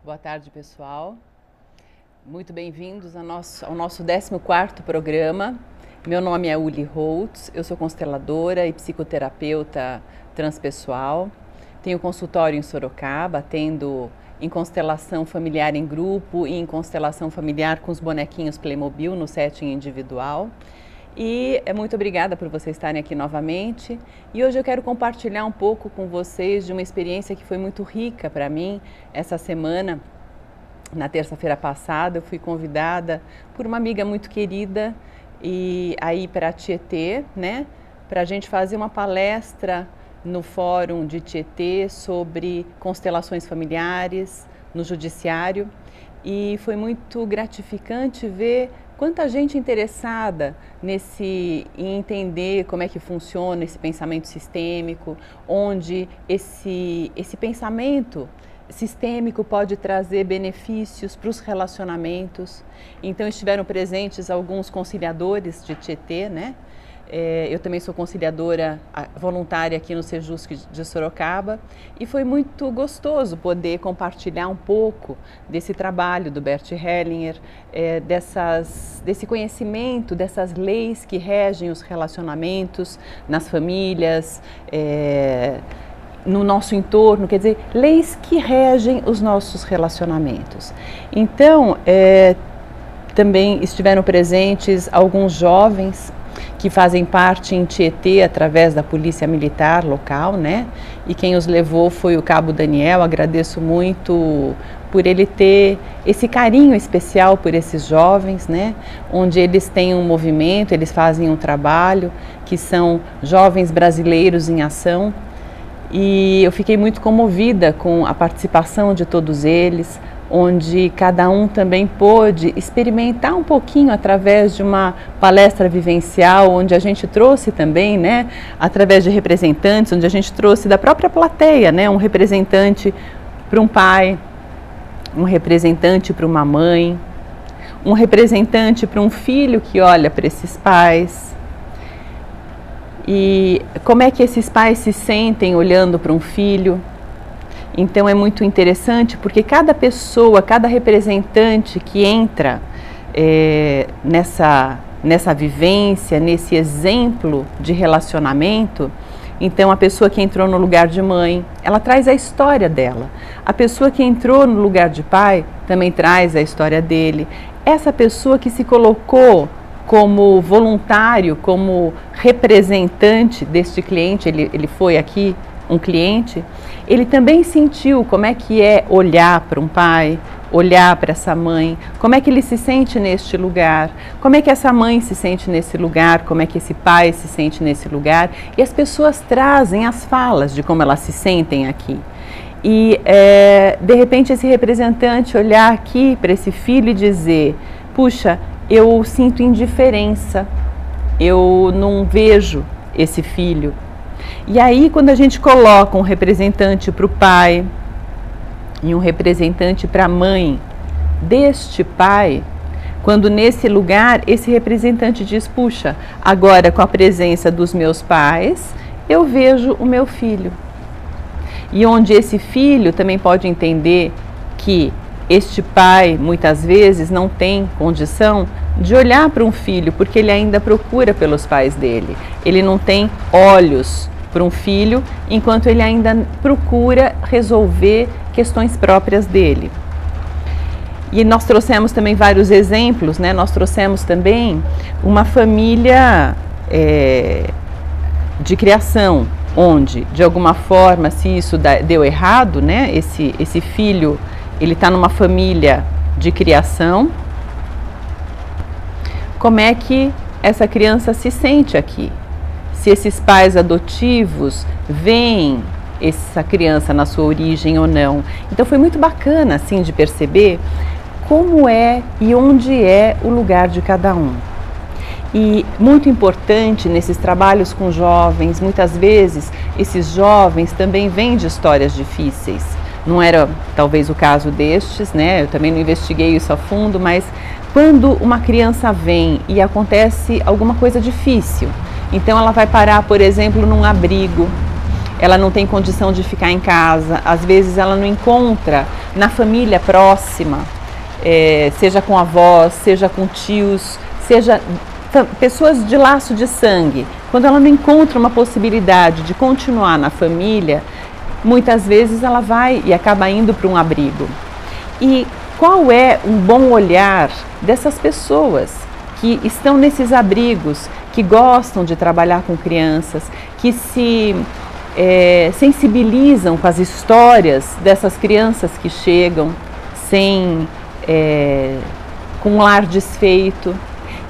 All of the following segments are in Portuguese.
Boa tarde, pessoal. Muito bem-vindos ao nosso 14º programa. Meu nome é Uli Holtz, eu sou consteladora e psicoterapeuta transpessoal. Tenho consultório em Sorocaba, atendo em constelação familiar em grupo e em constelação familiar com os bonequinhos Playmobil no setting individual. E muito obrigada por vocês estarem aqui novamente. E hoje eu quero compartilhar um pouco com vocês de uma experiência que foi muito rica para mim essa semana. Na terça-feira passada eu fui convidada por uma amiga muito querida aí para Tietê, né? Para a gente fazer uma palestra no Fórum de Tietê sobre constelações familiares no judiciário. E foi muito gratificante ver quanta gente interessada em entender como é que funciona esse pensamento sistêmico, onde esse pensamento sistêmico pode trazer benefícios para os relacionamentos. Então estiveram presentes alguns conciliadores de Tietê, né? Eu também sou conciliadora voluntária aqui no Sejusc de Sorocaba e foi muito gostoso poder compartilhar um pouco desse trabalho do Bert Hellinger, desse conhecimento, dessas leis que regem os relacionamentos nas famílias, no nosso entorno, quer dizer, leis que regem os nossos relacionamentos. Então, também estiveram presentes alguns jovens que fazem parte em Tietê através da polícia militar local, né? E quem os levou foi o Cabo Daniel. Agradeço muito por ele ter esse carinho especial por esses jovens, né? Onde eles têm um movimento, eles fazem um trabalho, que são Jovens Brasileiros em Ação. E eu fiquei muito comovida com a participação de todos eles, onde cada um também pôde experimentar um pouquinho através de uma palestra vivencial, onde a gente trouxe também, né, através de representantes, onde a gente trouxe da própria plateia, né, um representante para um pai, um representante para uma mãe, um representante para um filho que olha para esses pais. E como é que esses pais se sentem olhando para um filho? Então é muito interessante porque cada pessoa, cada representante que entra nessa vivência, nesse exemplo de relacionamento, então a pessoa que entrou no lugar de mãe, ela traz a história dela. A pessoa que entrou no lugar de pai também traz a história dele. Essa pessoa que se colocou como voluntário, como representante deste cliente, ele foi aqui um cliente, ele também sentiu como é que é olhar para um pai, olhar para essa mãe, como é que ele se sente neste lugar, como é que essa mãe se sente nesse lugar, como é que esse pai se sente nesse lugar, e as pessoas trazem as falas de como elas se sentem aqui. E de repente esse representante olhar aqui para esse filho e dizer, puxa, eu sinto indiferença, eu não vejo esse filho. E aí, quando a gente coloca um representante para o pai e um representante para a mãe deste pai, quando nesse lugar esse representante diz, puxa, agora com a presença dos meus pais, eu vejo o meu filho. E onde esse filho também pode entender que este pai, muitas vezes, não tem condição de olhar para um filho, porque ele ainda procura pelos pais dele. Ele não tem olhos para um filho, enquanto ele ainda procura resolver questões próprias dele. E nós trouxemos também vários exemplos, né? Nós trouxemos também uma família de criação, onde, de alguma forma, se isso deu errado, né? Esse filho, ele está numa família de criação, como é que essa criança se sente aqui? Se esses pais adotivos veem essa criança na sua origem ou não. Então foi muito bacana assim de perceber como é e onde é o lugar de cada um. E muito importante nesses trabalhos com jovens, muitas vezes esses jovens também vêm de histórias difíceis. Não era talvez o caso destes, né? Eu também não investiguei isso a fundo, mas quando uma criança vem e acontece alguma coisa difícil, então ela vai parar, por exemplo, num abrigo, ela não tem condição de ficar em casa, às vezes ela não encontra na família próxima, seja com avós, seja com tios, seja pessoas de laço de sangue, quando ela não encontra uma possibilidade de continuar na família, muitas vezes ela vai e acaba indo para um abrigo. E qual é um bom olhar dessas pessoas que estão nesses abrigos, que gostam de trabalhar com crianças, que se sensibilizam com as histórias dessas crianças que chegam com um lar desfeito.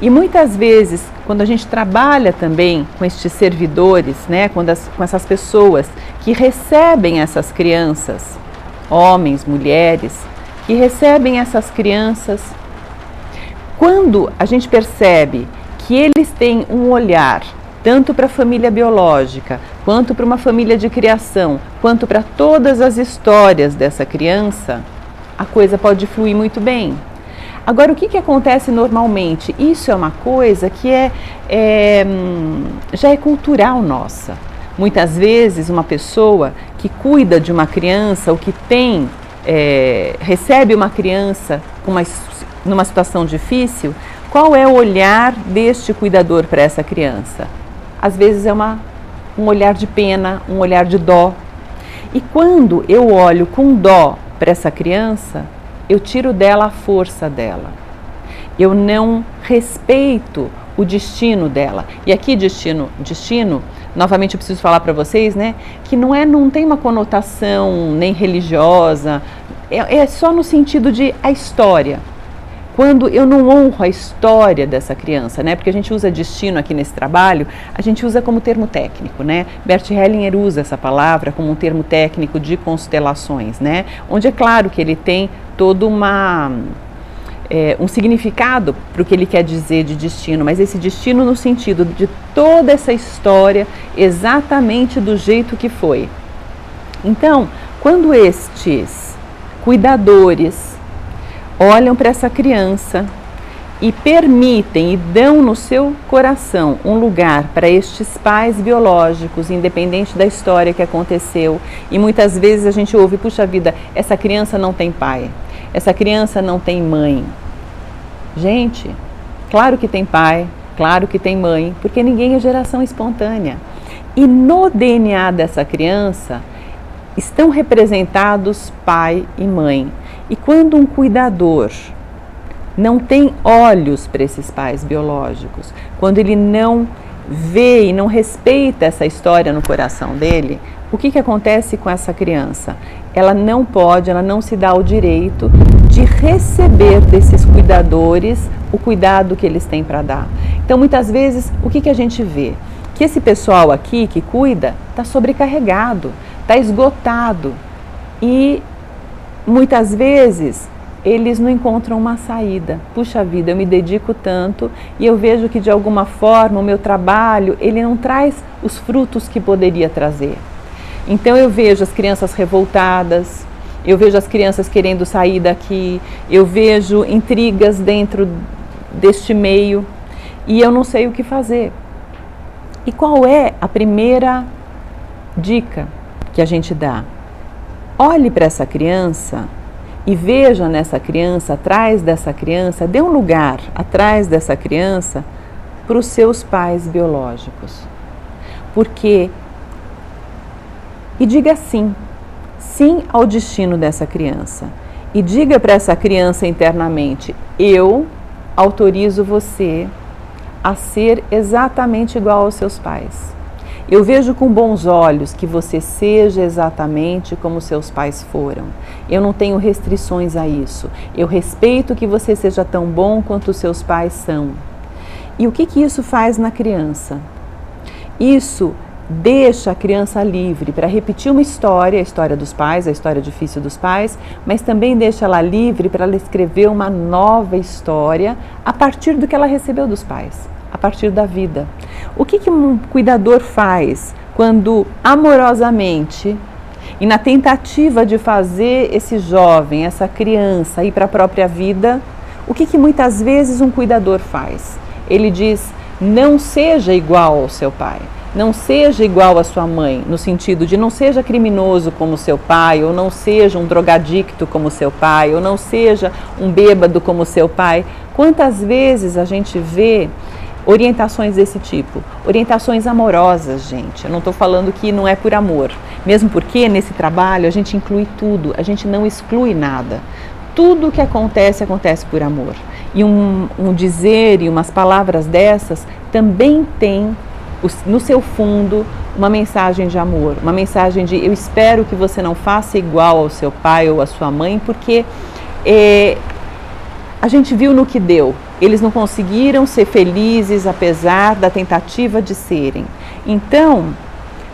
E muitas vezes, quando a gente trabalha também com estes servidores, né, com essas pessoas que recebem essas crianças, homens, mulheres, que recebem essas crianças, quando a gente percebe que eles têm um olhar tanto para a família biológica, quanto para uma família de criação, quanto para todas as histórias dessa criança, a coisa pode fluir muito bem. Agora, o que acontece normalmente? Isso é uma coisa que já é cultural nossa. Muitas vezes, uma pessoa que cuida de uma criança ou que recebe uma criança numa situação difícil, qual é o olhar deste cuidador para essa criança? Às vezes é um olhar de pena, um olhar de dó. E quando eu olho com dó para essa criança, eu tiro dela a força dela. Eu não respeito o destino dela. E aqui destino, novamente eu preciso falar para vocês, né, que não tem uma conotação nem religiosa, é só no sentido de a história. Quando eu não honro a história dessa criança, né, porque a gente usa destino aqui nesse trabalho, a gente usa como termo técnico, né? Bert Hellinger usa essa palavra como um termo técnico de constelações, né? Onde é claro que ele tem todo um significado para o que ele quer dizer de destino, mas esse destino no sentido de toda essa história exatamente do jeito que foi. Então, quando estes cuidadores olham para essa criança e permitem e dão no seu coração um lugar para estes pais biológicos, independente da história que aconteceu, e muitas vezes a gente ouve, puxa vida, essa criança não tem pai, essa criança não tem mãe. Gente, claro que tem pai, claro que tem mãe, porque ninguém é geração espontânea. E no DNA dessa criança estão representados pai e mãe. E quando um cuidador não tem olhos para esses pais biológicos, quando ele não vê e não respeita essa história no coração dele, o que acontece com essa criança? Ela não se dá o direito de receber desses cuidadores o cuidado que eles têm para dar. Então, muitas vezes, o que a gente vê? Que esse pessoal aqui que cuida está sobrecarregado, está esgotado e muitas vezes eles não encontram uma saída. Puxa vida, eu me dedico tanto e eu vejo que de alguma forma o meu trabalho ele não traz os frutos que poderia trazer. Então eu vejo as crianças revoltadas, eu vejo as crianças querendo sair daqui, eu vejo intrigas dentro deste meio e eu não sei o que fazer. E qual é a primeira dica que a gente dá? Olhe para essa criança e veja nessa criança, atrás dessa criança, dê um lugar atrás dessa criança para os seus pais biológicos. E diga sim ao destino dessa criança. E diga para essa criança internamente, eu autorizo você a ser exatamente igual aos seus pais. Eu vejo com bons olhos que você seja exatamente como seus pais foram. Eu não tenho restrições a isso. Eu respeito que você seja tão bom quanto os seus pais são. E o que isso faz na criança? Isso deixa a criança livre para repetir uma história, a história dos pais, a história difícil dos pais, mas também deixa ela livre para ela escrever uma nova história a partir do que ela recebeu dos pais, a partir da vida. O que um cuidador faz quando amorosamente e na tentativa de fazer esse jovem, essa criança ir para a própria vida, o que muitas vezes um cuidador faz? Ele diz, não seja igual ao seu pai. Não seja igual à sua mãe, no sentido de não seja criminoso como seu pai, ou não seja um drogadicto como seu pai, ou não seja um bêbado como seu pai. Quantas vezes a gente vê orientações desse tipo? Orientações amorosas, gente. Eu não estou falando que não é por amor. Mesmo porque nesse trabalho a gente inclui tudo, a gente não exclui nada. Tudo o que acontece, acontece por amor. E um dizer e umas palavras dessas também tem no seu fundo uma mensagem de amor, uma mensagem de eu espero que você não faça igual ao seu pai ou à sua mãe, porque a gente viu no que deu. Eles não conseguiram ser felizes apesar da tentativa de serem. Então,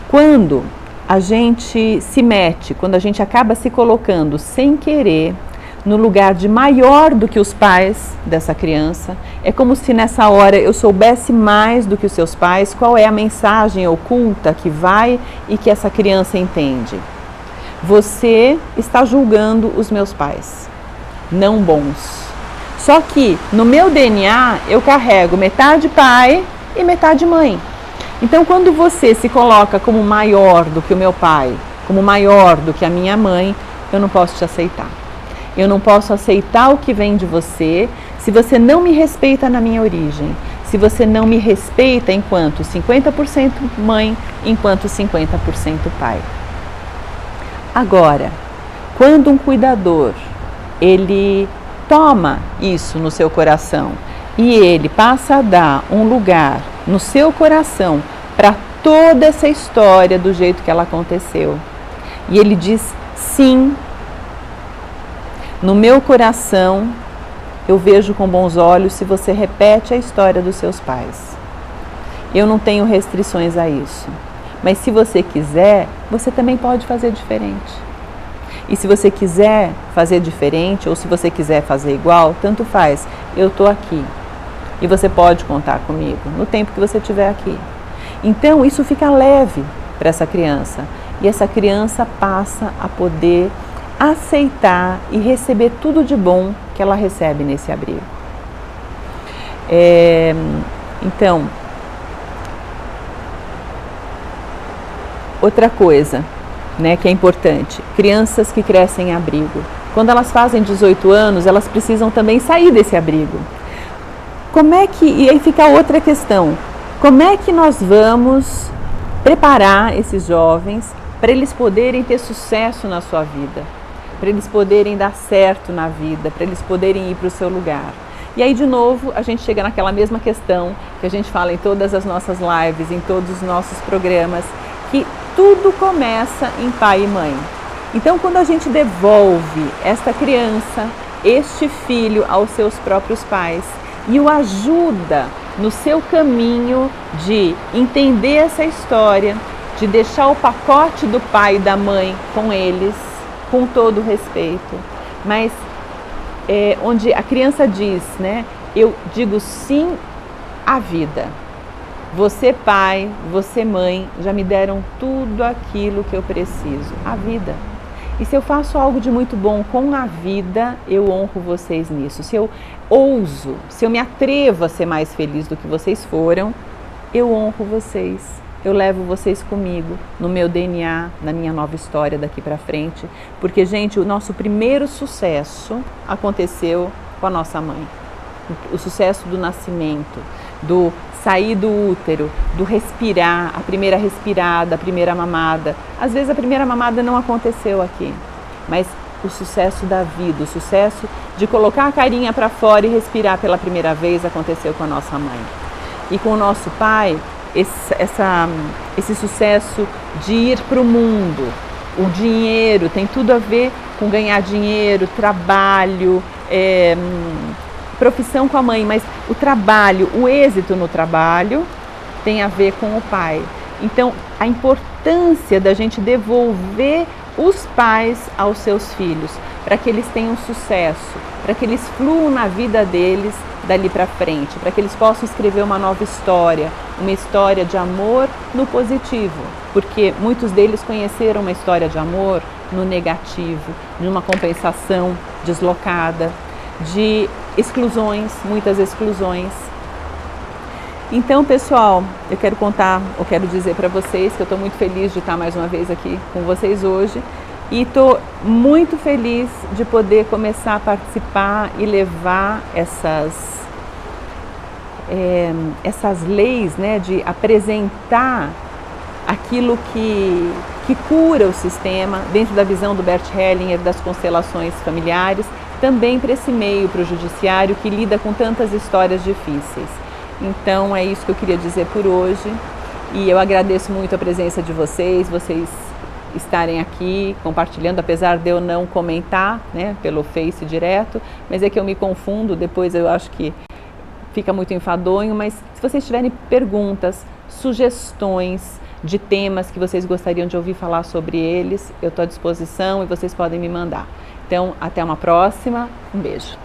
quando a gente se mete, quando a gente acaba se colocando sem querer no lugar de maior do que os pais dessa criança, é como se nessa hora eu soubesse mais do que os seus pais qual é a mensagem oculta que vai e que essa criança entende. Você está julgando os meus pais, não bons. Só que no meu DNA eu carrego metade pai e metade mãe. Então quando você se coloca como maior do que o meu pai, como maior do que a minha mãe, eu não posso te aceitar. Eu não posso aceitar o que vem de você se você não me respeita na minha origem, se você não me respeita enquanto 50% mãe, enquanto 50% pai. Agora, quando um cuidador, ele toma isso no seu coração e ele passa a dar um lugar no seu coração para toda essa história do jeito que ela aconteceu, e ele diz sim, no meu coração, eu vejo com bons olhos se você repete a história dos seus pais. Eu não tenho restrições a isso. Mas se você quiser, você também pode fazer diferente. E se você quiser fazer diferente, ou se você quiser fazer igual, tanto faz. Eu estou aqui. E você pode contar comigo no tempo que você estiver aqui. Então, isso fica leve para essa criança. E essa criança passa a poder aceitar e receber tudo de bom que ela recebe nesse abrigo. Então, outra coisa, né, que é importante, crianças que crescem em abrigo. Quando elas fazem 18 anos, elas precisam também sair desse abrigo. E aí fica outra questão, como é que nós vamos preparar esses jovens para eles poderem ter sucesso na sua vida? Para eles poderem dar certo na vida, para eles poderem ir para o seu lugar. E aí, de novo, a gente chega naquela mesma questão que a gente fala em todas as nossas lives, em todos os nossos programas, que tudo começa em pai e mãe. Então, quando a gente devolve esta criança, este filho aos seus próprios pais e o ajuda no seu caminho de entender essa história, de deixar o pacote do pai e da mãe com eles, com todo o respeito, mas onde a criança diz, né, eu digo sim à vida. Você pai, você mãe, já me deram tudo aquilo que eu preciso, a vida. E se eu faço algo de muito bom com a vida, eu honro vocês nisso. Se eu ouso, se eu me atrevo a ser mais feliz do que vocês foram, eu honro vocês. Eu levo vocês comigo, no meu DNA, na minha nova história daqui para frente. Porque, gente, o nosso primeiro sucesso aconteceu com a nossa mãe. O sucesso do nascimento, do sair do útero, do respirar, a primeira respirada, a primeira mamada. Às vezes a primeira mamada não aconteceu aqui, mas o sucesso da vida, o sucesso de colocar a carinha para fora e respirar pela primeira vez aconteceu com a nossa mãe. E com o nosso pai, esse sucesso de ir para o mundo, o dinheiro tem tudo a ver com ganhar dinheiro, trabalho, profissão com a mãe, mas o trabalho, o êxito no trabalho tem a ver com o pai. Então, a importância da gente devolver os pais aos seus filhos, para que eles tenham sucesso, para que eles fluam na vida deles dali para frente, para que eles possam escrever uma nova história, uma história de amor no positivo, porque muitos deles conheceram uma história de amor no negativo, numa compensação deslocada, de exclusões, muitas exclusões. Então, pessoal, eu quero dizer para vocês que eu estou muito feliz de estar mais uma vez aqui com vocês hoje e estou muito feliz de poder começar a participar e levar essas leis, né, de apresentar aquilo que cura o sistema dentro da visão do Bert Hellinger das constelações familiares, também para esse meio, para o judiciário que lida com tantas histórias difíceis. Então é isso que eu queria dizer por hoje e eu agradeço muito a presença de vocês estarem aqui compartilhando, apesar de eu não comentar, né, pelo Face direto, mas é que eu me confundo, depois eu acho que fica muito enfadonho, mas se vocês tiverem perguntas, sugestões de temas que vocês gostariam de ouvir falar sobre eles, eu estou à disposição e vocês podem me mandar. Então, até uma próxima, um beijo.